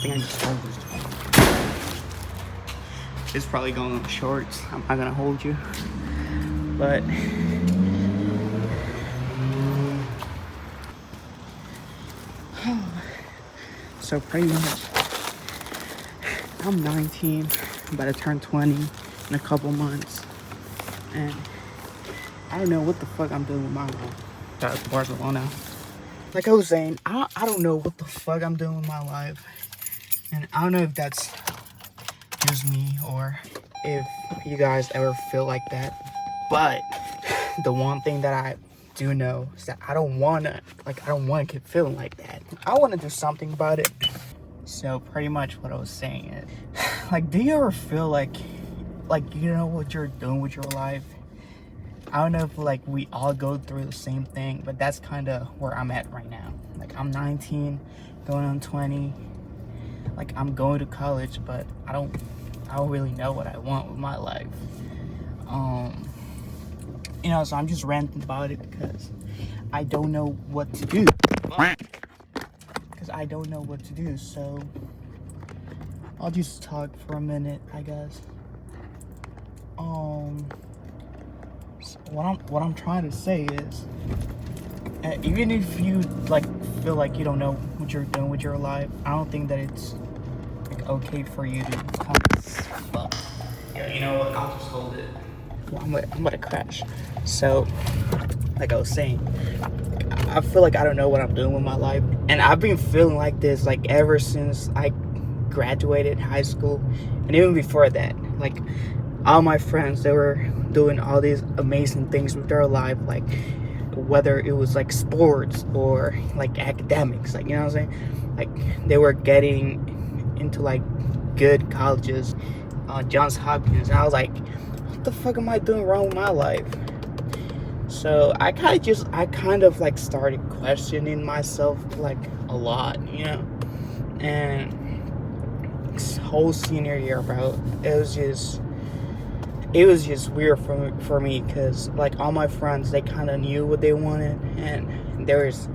think I just told this. It's probably going on shorts. I'm not gonna hold you, but so pretty much, I'm 19, I'm about to turn 20 in a couple months, and I don't know what the fuck I'm doing with my life. Shout out to Barcelona. Like I was saying, I don't know what the fuck I'm doing with my life, and I don't know if that's just me or if you guys ever feel like that. But the one thing that I do know is that I don't wanna keep feeling like that. I wanna do something about it. So pretty much what I was saying is, like, do you ever feel like you know what you're doing with your life? I don't know if like we all go through the same thing, but that's kind of where I'm at right now. Like I'm 19, going on 20. Like I'm going to college, but I don't really know what I want with my life. You know, so I'm just ranting about it because I don't know what to do. So I'll just talk for a minute, I guess. So what I'm trying to say is, even if you like feel like you don't know what you're doing with your life, I don't think that it's like okay for you to come. Fuck. Yeah, you know what? I'll just hold it. Well, I'm gonna crash. So, like I was saying, I feel like I don't know what I'm doing with my life, and I've been feeling like this like ever since I graduated high school, and even before that. Like all my friends, they were doing all these amazing things with their life, like whether it was like sports or like academics, like, you know what I'm saying? Like they were getting into like good colleges, Johns Hopkins, and I was like, what the fuck am I doing wrong with my life? So I kind of like started questioning myself like a lot, you know. And this whole senior year, bro, it was just weird for me because like all my friends, they kind of knew what they wanted, and there was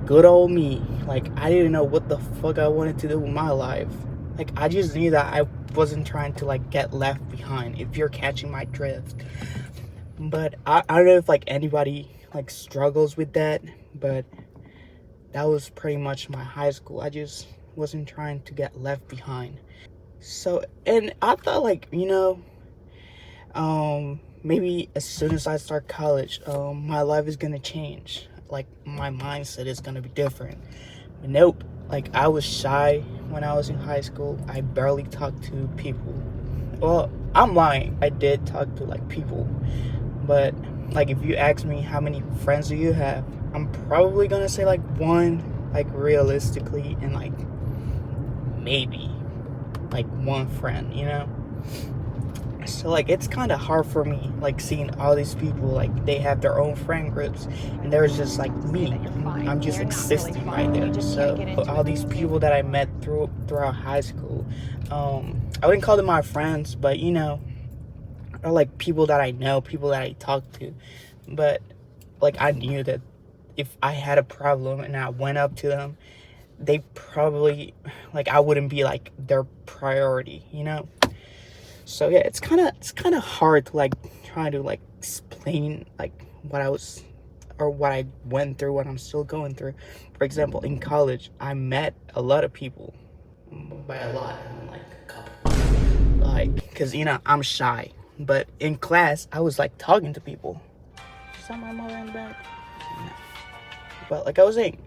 good old me. Like I didn't know what the fuck I wanted to do with my life. Like I just knew that I wasn't trying to like get left behind, if you're catching my drift. But I don't know if like anybody like struggles with that, but that was pretty much my high school. I just wasn't trying to get left behind. So, and I thought like, you know, maybe as soon as I start college, my life is gonna change. Like my mindset is gonna be different. But nope. Like I was shy when I was in high school. I barely talked to people. Well, I'm lying. I did talk to like people. But like if you ask me how many friends do you have, I'm probably gonna say like one, like realistically, and like maybe like one friend, you know. So like it's kind of hard for me like seeing all these people, like they have their own friend groups, and there's just like me. I'm just existing right there. So all these people that I met throughout high school, I wouldn't call them my friends, but you know, are like people that I know, people that I talk to. But like I knew that if I had a problem and I went up to them, they probably, like, I wouldn't be like their priority, you know. So yeah, it's kind of hard to like try to like explain like what I went through, what I'm still going through. For example, in college, I met a lot of people. By a lot, I mean like a couple. Like, because you know I'm shy, but in class I was like talking to people. Is that my mother in the back? No. But like I was saying,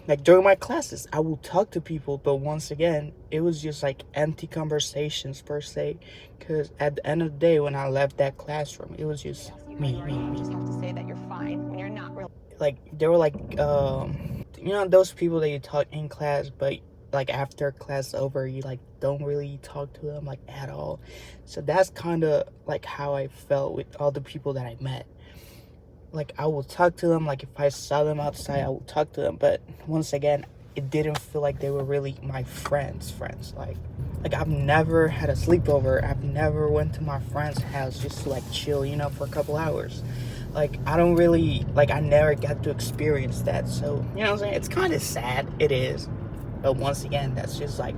like during my classes, I will talk to people, but once again, it was just like empty conversations per se. Because at the end of the day, when I left that classroom, it was just me. You just have to say that you're fine when you're not really. Like they were like, you know, those people that you talk in class, but like after class over, you like don't really talk to them like at all. So that's kind of like how I felt with all the people that I met. Like I will talk to them, like if I saw them outside, I will talk to them, but once again, it didn't feel like they were really my friends. Like I've never had a sleepover. I've never went to my friend's house just to like chill, you know, for a couple hours. Like I don't really, like I never got to experience that. So you know what I'm saying, it's kind of sad. It is. But once again, that's just like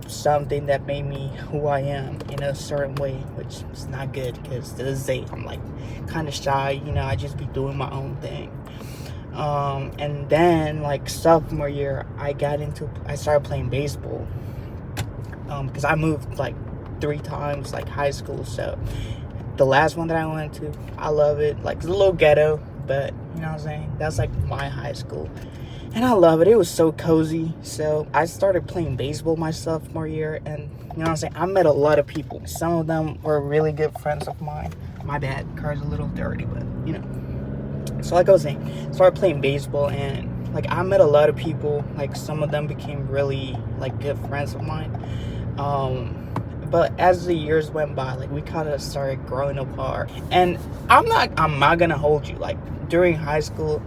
something that made me who I am in a certain way, which is not good, because to this day I'm like kind of shy, I just be doing my own thing. And then like sophomore year, I started playing baseball, because I moved like 3 times, like high school. So the last one that I went to, I love it. Like, it's a little ghetto, but you know what I'm saying, that's like my high school, and I love it. It was so cozy. So I started playing baseball my sophomore year, and you know what I'm saying, I met a lot of people. Some of them were really good friends of mine. My bad, car's a little dirty, but so like I was saying, started playing baseball, and like I met a lot of people. Like, some of them became really like good friends of mine. But as the years went by, like, we kind of started growing apart. And I'm not gonna hold you, like, during high school,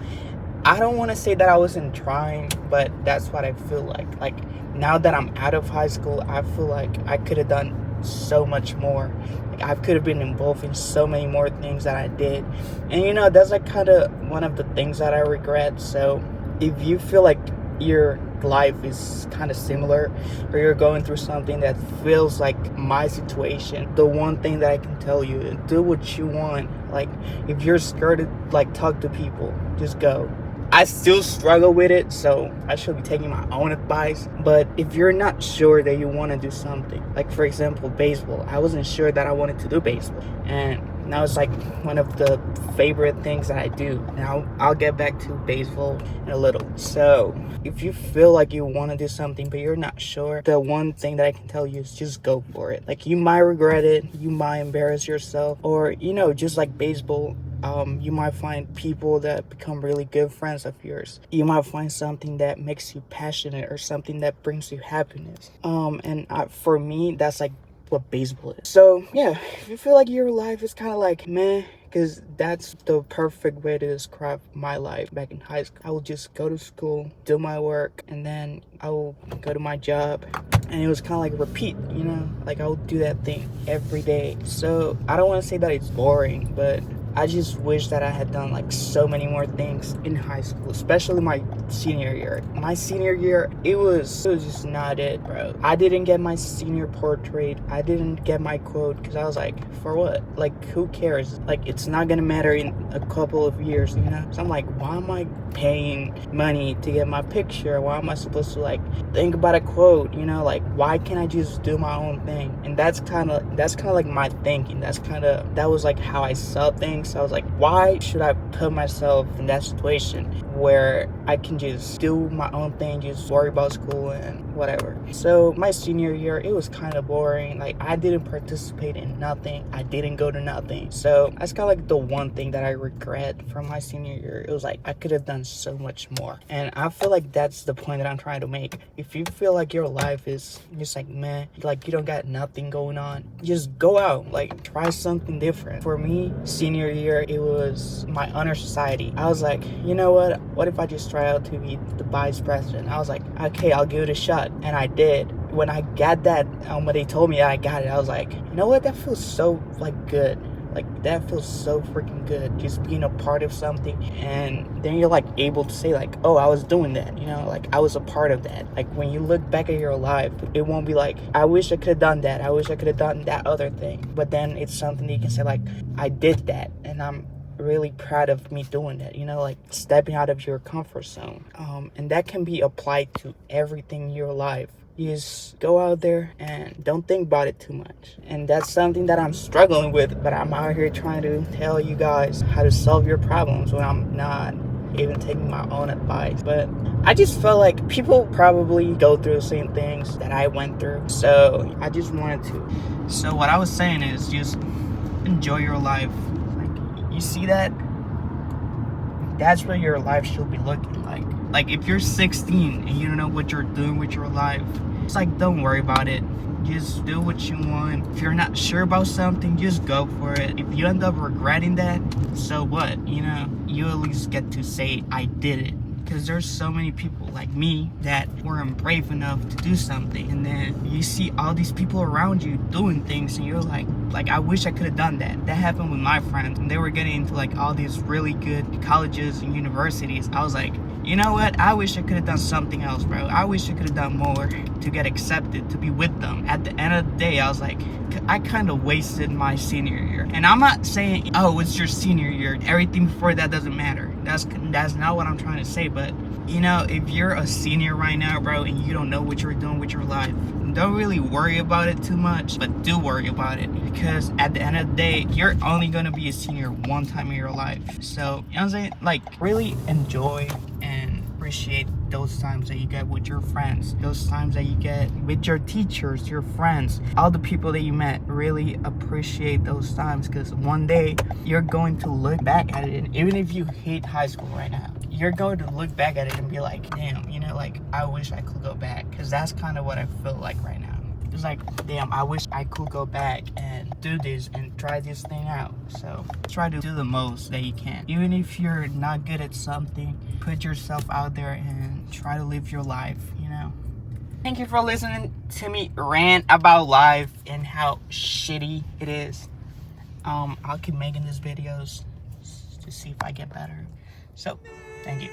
I don't want to say that I wasn't trying, but that's what I feel like. Like, now that I'm out of high school, I feel like I could have done so much more. Like, I could have been involved in so many more things that I did. And that's like kind of one of the things that I regret. So if you feel like your life is kind of similar, or you're going through something that feels like my situation, the one thing that I can tell you is do what you want. Like, if you're scared to like talk to people, just go. I still struggle with it, so I should be taking my own advice. But if you're not sure that you want to do something, like for example baseball, I wasn't sure that I wanted to do baseball, and now it's like one of the favorite things that I do. Now I'll get back to baseball in a little. So if you feel like you want to do something but you're not sure, the one thing that I can tell you is just go for it. Like, you might regret it, you might embarrass yourself, or just like baseball, you might find people that become really good friends of yours. You might find something that makes you passionate, or something that brings you happiness. For me, that's like what baseball is. So yeah, if you feel like your life is kind of like meh, because that's the perfect way to describe my life back in high school. I would just go to school, do my work, and then I will go to my job, and it was kind of like repeat, like I would do that thing every day. So I don't want to say that it's boring, but I just wish that I had done like so many more things in high school, especially my senior year. My senior year, it was just not it, bro. I didn't get my senior portrait. I didn't get my quote, because I was like, for what? Like, who cares? Like, it's not gonna matter in a couple of years, So I'm like, why am I paying money to get my picture? Why am I supposed to like think about a quote? Like, why can't I just do my own thing? And that's kind of like my thinking. That was like how I saw things. So I was like, why should I put myself in that situation where I can just do my own thing, just worry about school and whatever? So my senior year, it was kind of boring. Like, I didn't participate in nothing. I didn't go to nothing. So that's kind of like the one thing that I regret from my senior year. It was like, I could have done so much more. And I feel like that's the point that I'm trying to make. If you feel like your life is just like meh, like you don't got nothing going on, just go out, like try something different. For me, senior year, it was my honor society. I was like, you know what if I just try out to be the vice president? I was like, okay, I'll give it a shot. And I did. When I got that, when they told me that I got it, I was like, you know what, that feels so like good. Like, that feels so freaking good, just being a part of something. And then you're like able to say like, oh, I was doing that, like I was a part of that. Like, when you look back at your life, it won't be like, I wish I could have done that, I wish I could have done that other thing. But then it's something that you can say like, I did that, and I'm really proud of me doing that, like stepping out of your comfort zone. And that can be applied to everything in your life. You just go out there and don't think about it too much. And that's something that I'm struggling with, but I'm out here trying to tell you guys how to solve your problems when I'm not even taking my own advice. But I just felt like people probably go through the same things that I went through, so I just wanted to. So what I was saying is, just enjoy your life. Like, you see that? That's what your life should be looking like. Like, if you're 16 and you don't know what you're doing with your life, it's like, don't worry about it. Just do what you want. If you're not sure about something, just go for it. If you end up regretting that, so what? You at least get to say, I did it. Because there's so many people like me that weren't brave enough to do something, and then you see all these people around you doing things, and you're like I wish I could have done that. That happened with my friends, and they were getting into like all these really good colleges and universities. I was like, you know what? I wish I could have done something else, bro. I wish I could have done more to get accepted, to be with them. At the end of the day, I was like, I kind of wasted my senior year. And I'm not saying, oh, it's your senior year. Everything before that doesn't matter. That's not what I'm trying to say. But, you know, if you're a senior right now, bro, and you don't know what you're doing with your life, don't really worry about it too much, but do worry about it. Because at the end of the day, you're only going to be a senior one time in your life. So, you know what I'm saying? Like, really enjoy and appreciate those times that you get with your friends, those times that you get with your teachers, your friends, all the people that you met. Really appreciate those times, because one day you're going to look back at it, and even if you hate high school right now, you're going to look back at it and be like, damn, you know, like, I wish I could go back. Because that's kind of what I feel like right now. It's like, damn, I wish I could go back and do this and try this thing out. So try to do the most that you can. Even if you're not good at something, put yourself out there and try to live your life, you know. Thank you for listening to me rant about life and how shitty it is. I'll keep making these videos to see if I get better. So, thank you.